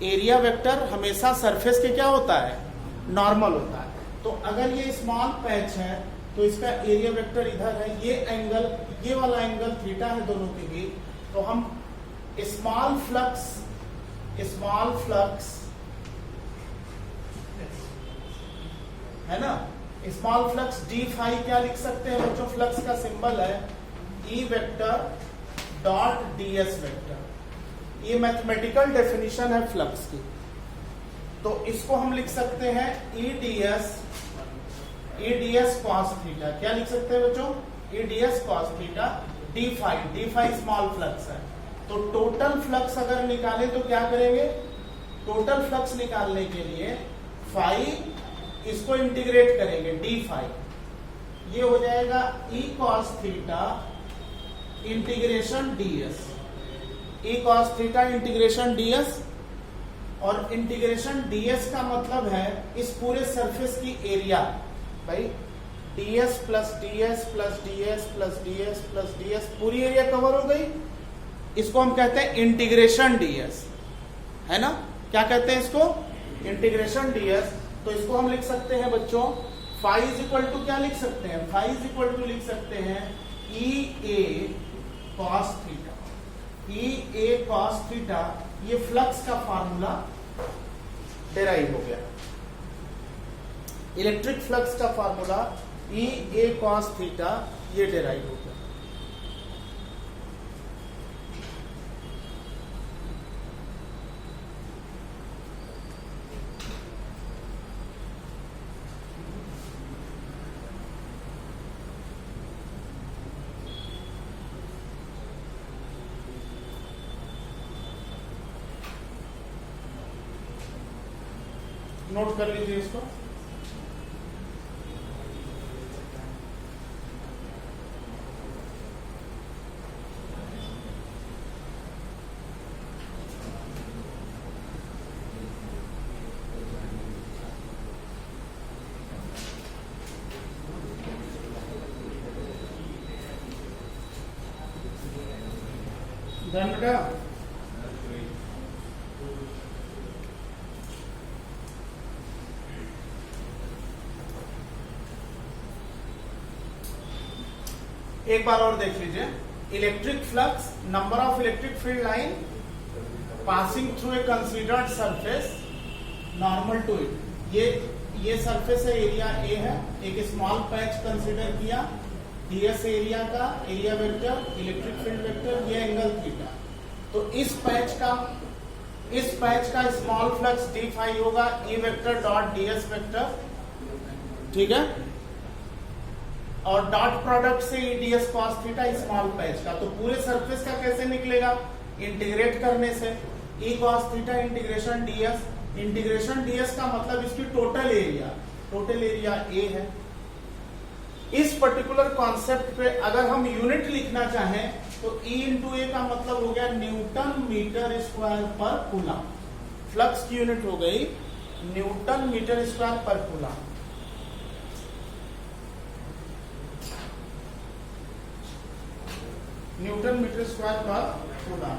Area vector हमेशा surface के क्या होता है, नॉर्मल होता है। तो अगर ये स्मॉल पैच है तो इसका एरिया वेक्टर इधर है, ये एंगल, ये वाला एंगल थीटा है दोनों के बीच, तो हम स्मॉल फ्लक्स है ना, स्मॉल फ्लक्स डी फाई क्या लिख सकते हैं बच्चों, फ्लक्स का सिंबल है ई वेक्टर डॉट डीएस वेक्टर। ये मैथमेटिकल डेफिनेशन है फ्लक्स की। तो इसको हम लिख सकते हैं ई डीएस कॉस थीटा। क्या लिख सकते हैं बच्चों, E ds cos theta d phi small flux है। तो टोटल फ्लक्स अगर निकालें तो क्या करेंगे, टोटल फ्लक्स निकालने के लिए फाई इसको इंटीग्रेट करेंगे डी फाई, ये हो जाएगा E cos theta integration DS, E cos theta integration DS. और इंटीग्रेशन डीएस का मतलब है इस पूरे सरफेस की एरिया, भाई DS plus DS plus DS plus DS plus DS, पूरी एरिया कवर हो गई। इसको हम कहते हैं इंटीग्रेशन डीएस, है ना, क्या कहते हैं इसको, इंटीग्रेशन डीएस। तो इसको हम लिख सकते हैं बच्चों, फाई इज इक्वल टू क्या लिख सकते हैं, फाई इज इक्वल टू लिख सकते हैं ई ए कॉस थीटा, ई ए कॉस थीटा। ये फ्लक्स का फार्मूला डेराइव हो गया, इलेक्ट्रिक फ्लक्स का फार्मूला ई ए कॉस थीटा, ये डेराइव हो गया। नोट कर लीजिए इसको। डन बेटा, एक बार और देख लीजिए। Electric flux, number of electric field line passing through a considered surface normal to it. ये सरफेस है, एरिया ए है, एक स्मॉल पैच कंसीडर किया, डीएस एरिया का area vector, electric field vector, ये एंगल थीटा। तो इस पैच का स्मॉल फ्लक्स डी फाई होगा E vector dot ds vector, ठीक है। और डॉट प्रोडक्ट से E ds cos theta small patch का। तो पूरे सरफेस का कैसे निकलेगा, इंटीग्रेट करने से, E cos theta integration DS. Integration DS का मतलब इसकी टोटल एरिया ए है। इस पर्टिकुलर कॉन्सेप्ट पे अगर हम यूनिट लिखना चाहें तो ई इंटू ए का मतलब हो गया न्यूटन मीटर स्क्वायर पर कूलम। फ्लक्स की यूनिट हो गई न्यूटन मीटर स्क्वायर पर कूलम। न्यूटन मीटर स्क्वायर पर कूलम।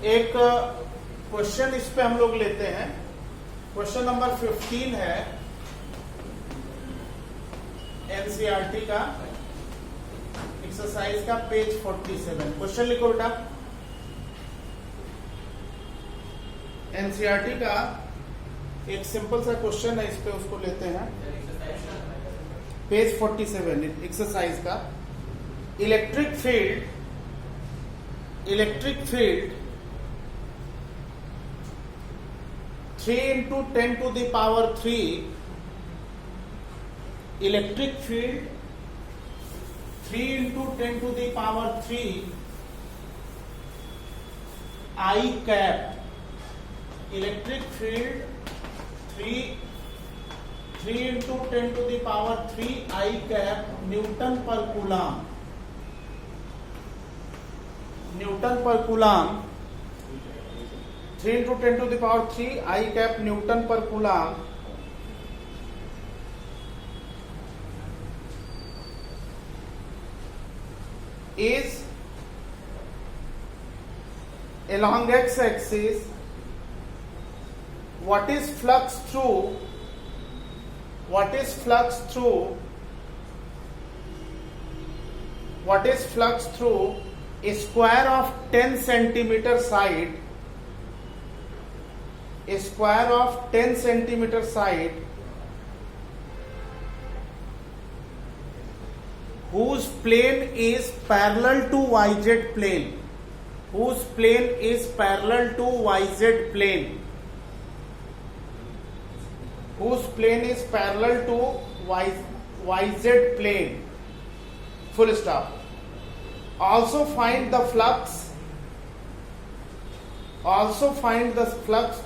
एक क्वेश्चन इस पे हम लोग लेते हैं, क्वेश्चन नंबर 15 है एनसीईआरटी का, एक्सरसाइज का पेज 47। क्वेश्चन लिखो बेटा, एनसीईआरटी का एक सिंपल सा क्वेश्चन है, इस पे उसको लेते हैं। पेज 47 एक्सरसाइज का, electric field 3 into 10 to the power 3, electric field 3 into 10 to the power 3 I cap, electric field 3 into 10 to the power 3 I cap Newton पर कूलम। न्यूटन पर coulomb 3 into 10 to the power 3 I cap Newton पर coulomb is along x axis, what is flux through a square of 10 centimeter side, whose plane is parallel to yz plane, full stop. Also find the flux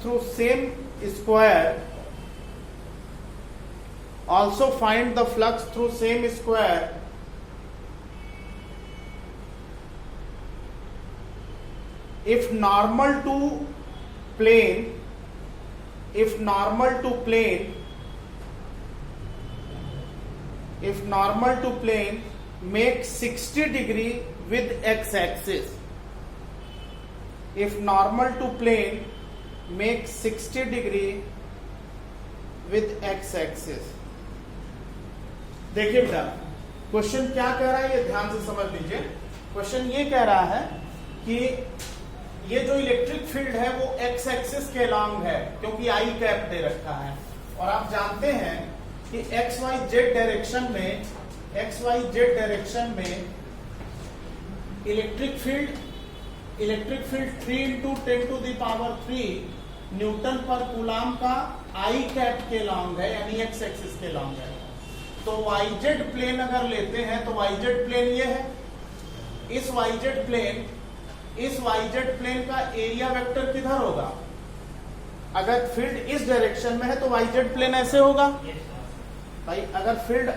through same square, if normal to plane make 60 degree with x axis. If normal to plane make 60 degree with x axis. देखिए बेटा, question क्या कह रहा है ये ध्यान से समझ लीजिए। क्वेश्चन ये कह रहा है कि ये जो इलेक्ट्रिक फील्ड है वो एक्स एक्सिस के लॉन्ग है, क्योंकि आई कैप दे रखा है, और आप जानते हैं कि एक्स वाई जेड डायरेक्शन में electric field 3 into 10 to the power 3 newton पर कूलाम का आई कैप के लॉन्ग है, यानी एक्स एक्सिस के लॉन्ग है। तो वाईजेड प्लेन अगर लेते हैं तो वाईजेड प्लेन ये है। इस वाईजेड प्लेन का एरिया वेक्टर किधर होगा? अगर फील्ड इस डायरेक्शन में है तो वाईजेड प्लेन ऐसे होगा भाई। अगर फील्ड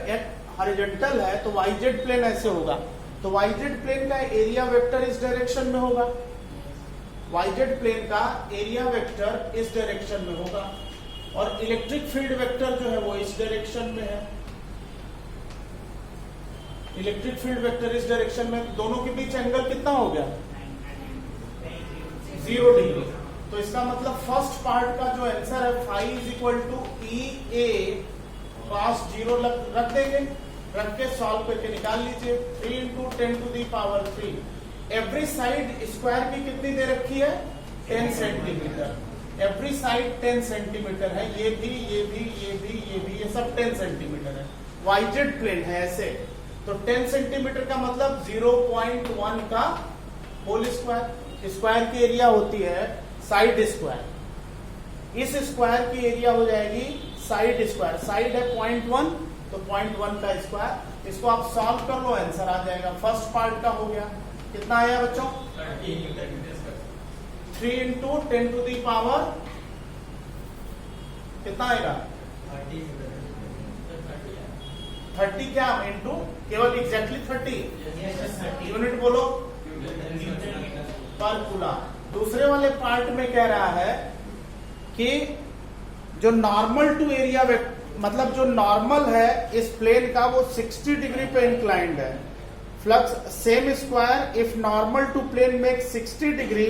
हॉरिजॉन्टल है तो वाईजेड प्लेन ऐसे होगा, तो वाईजेड प्लेन का एरिया वेक्टर इस डायरेक्शन में होगा। वाईजेड प्लेन का एरिया वेक्टर इस डायरेक्शन में होगा, और इलेक्ट्रिक फील्ड वेक्टर जो है वो इस डायरेक्शन में है। इलेक्ट्रिक फील्ड वेक्टर इस डायरेक्शन में, दोनों के बीच एंगल कितना हो गया? 0 डिग्री। तो इसका मतलब फर्स्ट पार्ट का जो आंसर है phi is equal to E A cos 0 रख देंगे, रख के सॉल्व करके निकाल लीजिए। 3 into 10 to the power 3। Every side square की कितनी दे रखी है? 10 सेंटीमीटर। एवरी साइड 10 सेंटीमीटर है, ये भी, ये सब 10 सेंटीमीटर है। वाईजेड प्लेन है ऐसे, तो 10 सेंटीमीटर का मतलब 0.1 का होल स्क्वायर। स्क्वायर की एरिया होती है साइड स्क्वायर। इस स्क्वायर की एरिया हो जाएगी साइड स्क्वायर। साइड है 0.1, तो 0.1 का स्क्वायर। इसको आप सॉल्व कर लो, आंसर आ जाएगा। फर्स्ट पार्ट का हो गया, कितना आया बच्चों? 3 इंटू 10 टू दी पावर कितना आएगा? 30 क्या इंटू? केवल एग्जैक्टली 30। यूनिट बोलो, पर कूलम। दूसरे वाले पार्ट में कह रहा है कि जो नॉर्मल टू एरिया मतलब जो नॉर्मल है इस प्लेन का वो 60 डिग्री पे इंक्लाइंड है। Flux same square if normal to plane make 60 degree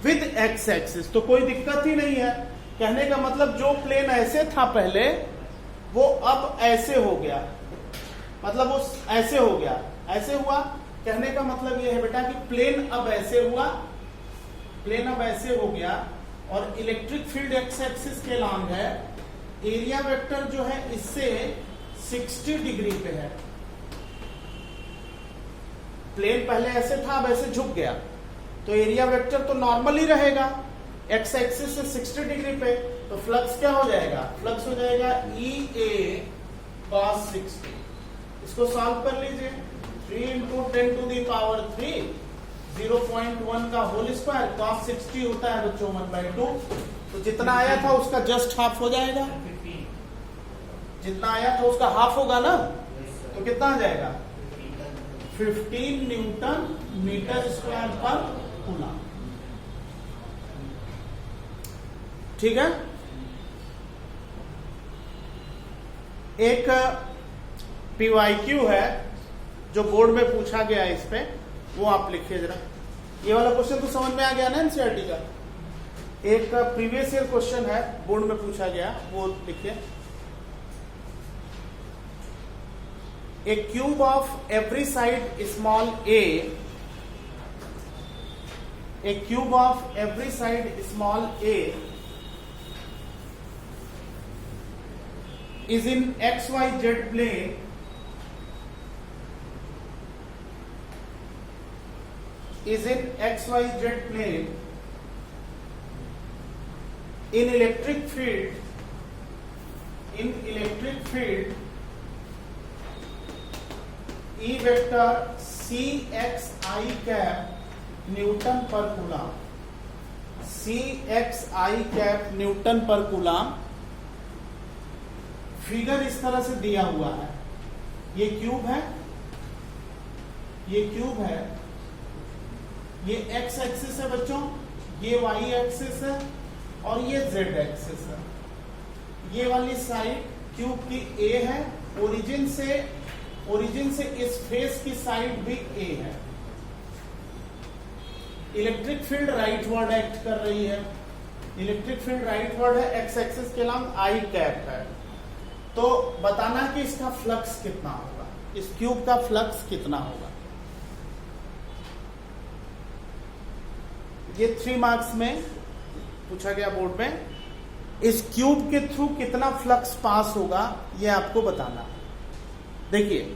with X axis. तो कोई दिक्कत ही नहीं है। कहने का मतलब जो प्लेन ऐसे था पहले वो अब ऐसे हो गया, मतलब वो ऐसे हो गया, ऐसे हुआ। कहने का मतलब ये है बेटा कि प्लेन अब ऐसे हुआ, प्लेन अब ऐसे हो गया, और इलेक्ट्रिक फील्ड एक्स एक्सिस के लॉन्ग है। एरिया वेक्टर जो है इससे 60 डिग्री पे है। प्लेन पहले ऐसे था, अब ऐसे झुक गया, तो एरिया वेक्टर तो नॉर्मल ही रहेगा एक्स एक्सिस से 60 डिग्री पे। तो फ्लक्स क्या हो जाएगा? फ्लक्स हो जाएगा ई ए cos 60। इसको सॉल्व कर लीजिए। 3 इंटू 10 टू दी पावर 3, 0.1 का होल स्क्वायर। cos 60 होता है बच्चों 1/2, तो जितना आया था उसका जस्ट हाफ हो जाएगा। जितना आया था उसका हाफ होगा ना, तो कितना आ जाएगा? 15 न्यूटन मीटर स्क्वायर पर कूलम। ठीक है। एक PYQ है जो बोर्ड में पूछा गया, इस पे वो आप लिखिए जरा। ये वाला क्वेश्चन तो समझ में आ गया ना एनसीईआरटी का। एक प्रीवियस ईयर क्वेश्चन है, बोर्ड में पूछा गया, वो लिखिए। A cube of every side small a cube of every side small a is in XYZ plane in electric field E vector CXI cap Newton पर कूलम, CXI cap न्यूटन पर coulomb. Figure इस तरह से दिया हुआ है, ये cube है, ये क्यूब है, ये एक्स एक्सिस है बच्चों, ये वाई एक्सिस है और ये जेड एक्सिस है। ये वाली साइड क्यूब की ए है, ओरिजिन से इस फेस की साइड भी ए है। इलेक्ट्रिक फील्ड राइटवर्ड एक्ट कर रही है, इलेक्ट्रिक फील्ड राइटवर्ड है, एक्स एक्सिस के नाम आई कैप है। तो बताना कि इसका फ्लक्स कितना होगा, इस क्यूब का फ्लक्स कितना होगा। ये 3 मार्क्स में पूछा गया बोर्ड में, इस क्यूब के थ्रू कितना फ्लक्स पास होगा ये आपको बताना। देखिए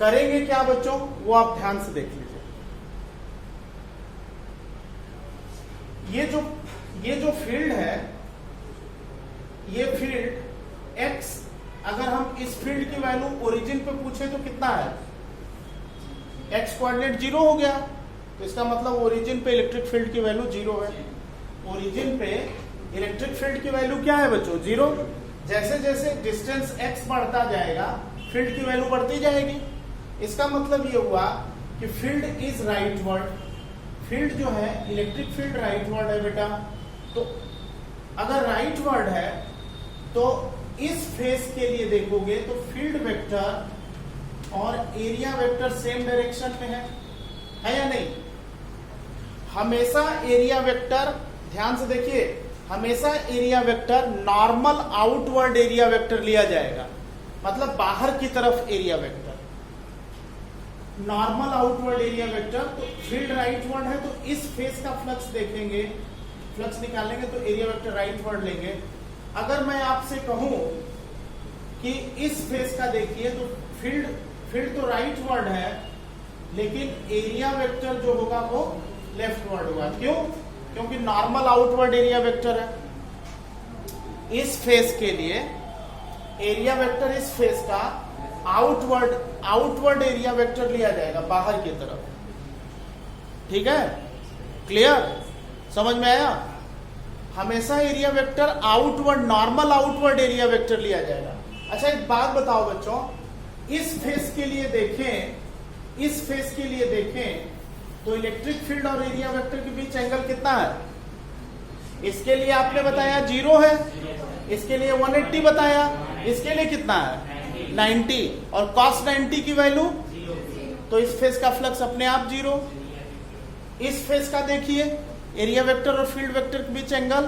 करेंगे क्या बच्चों, वो आप ध्यान से देख लीजिए। ये जो फील्ड है, ये फील्ड एक्स, अगर हम इस फील्ड की वैल्यू ओरिजिन पे पूछे तो कितना है, एक्स कोऑर्डिनेट 0 हो गया, तो इसका मतलब ओरिजिन पे इलेक्ट्रिक फील्ड की वैल्यू 0 है। ओरिजिन पे इलेक्ट्रिक फील्ड की वैल्यू क्या है बच्चों, 0। जैसे जैसे डिस्टेंस x बढ़ता जाएगा फील्ड की वैल्यू बढ़ती जाएगी। इसका मतलब ये हुआ कि फील्ड इज राइटवर्ड, फील्ड जो है इलेक्ट्रिक फील्ड राइटवर्ड है बेटा। तो अगर राइटवर्ड है तो इस फेस के लिए देखोगे तो फील्ड वेक्टर और एरिया वेक्टर सेम डायरेक्शन में है या नहीं। हमेशा एरिया वेक्टर, ध्यान से देखिए, हमेशा area vector normal outward area vector लिया जाएगा, मतलब बाहर की तरफ area vector, normal outward area vector. तो फील्ड राइटवर्ड है तो इस फेस का फ्लक्स देखेंगे, फ्लक्स निकालेंगे तो एरिया वेक्टर राइटवर्ड लेंगे। अगर मैं आपसे कहूं कि इस फेस का देखिए तो फील्ड तो राइटवर्ड है लेकिन एरिया वेक्टर जो होगा वो लेफ्टवर्ड होगा। क्यों? क्योंकि नॉर्मल आउटवर्ड एरिया वेक्टर है। इस फेस के लिए एरिया वेक्टर इस फेस का आउटवर्ड एरिया वेक्टर लिया जाएगा, बाहर की तरफ। ठीक है, क्लियर, समझ में आया। हमेशा area vector outward, normal outward area vector लिया जाएगा। अच्छा एक बात बताओ बच्चों, इस फेस के लिए देखें तो इलेक्ट्रिक फील्ड और एरिया वेक्टर के बीच एंगल कितना है? इसके लिए आपने बताया 0 है, इसके लिए 180 बताया, इसके लिए कितना है 90, और cos 90 की वैल्यू, तो इस फेस का फ्लक्स अपने आप 0। इस फेस का देखिए एरिया वेक्टर और फील्ड वेक्टर के बीच एंगल,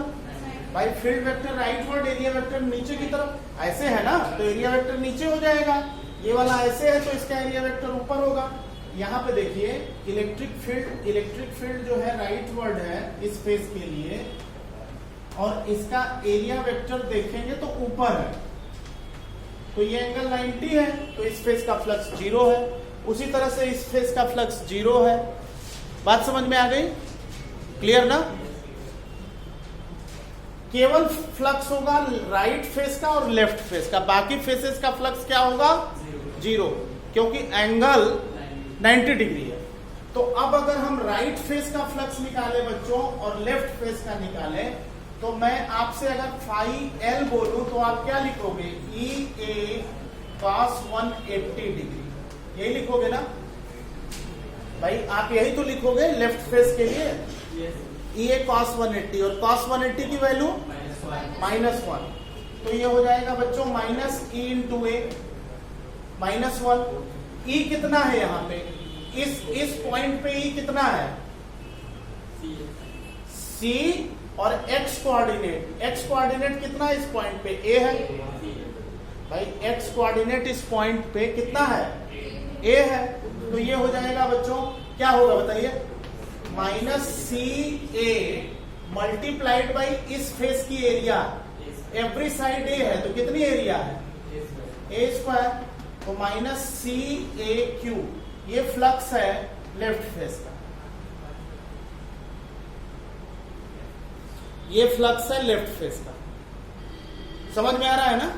भाई field vector rightward, area vector नीचे की तरफ, ऐसे है ना, तो एरिया वेक्टर नीचे हो जाएगा। ये वाला ऐसे है तो इसका एरिया वेक्टर ऊपर होगा। यहाँ पे देखिए इलेक्ट्रिक फील्ड जो है राइटवर्ड है इस फेस के लिए, और इसका एरिया वेक्टर देखेंगे तो ऊपर है, तो ये एंगल 90 है, तो इस फेस का फ्लक्स 0 है। उसी तरह से इस फेस का फ्लक्स 0 है। बात समझ में आ गई, क्लियर ना। केवल फ्लक्स होगा राइट फेस का और लेफ्ट फेस का, बाकी फेसेस का फ्लक्स क्या होगा 0, क्योंकि एंगल 90 डिग्री है। तो अब अगर हम राइट फेस का फ्लक्स निकाले बच्चों और लेफ्ट फेस का निकाले, तो मैं आपसे अगर फाई एल बोलूं तो आप क्या लिखोगे, EA cos 180 डिग्री, यही लिखोगे ना भाई, आप यही तो लिखोगे लेफ्ट फेस के लिए, EA cos 180, और cos 180 की वैल्यू -1, तो ये हो जाएगा बच्चों -E × A, -1। E कितना है यहाँ पे, इस पॉइंट पे ई कितना है, सी, और एक्स कोऑर्डिनेट कितना है इस पॉइंट पे, ए है भाई, एक्स कोऑर्डिनेट इस पॉइंट पे कितना है, ए है। तो ये हो जाएगा बच्चों, क्या होगा बताइए, minus C A multiplied by इस फेस की एरिया, एवरी साइड ए है तो कितनी एरिया है, ए स्क्वायर, तो माइनस सी ए क्यू, ये फ्लक्स है लेफ्ट फेस का, ये फ्लक्स है लेफ्ट फेस का। समझ में आ रहा है ना।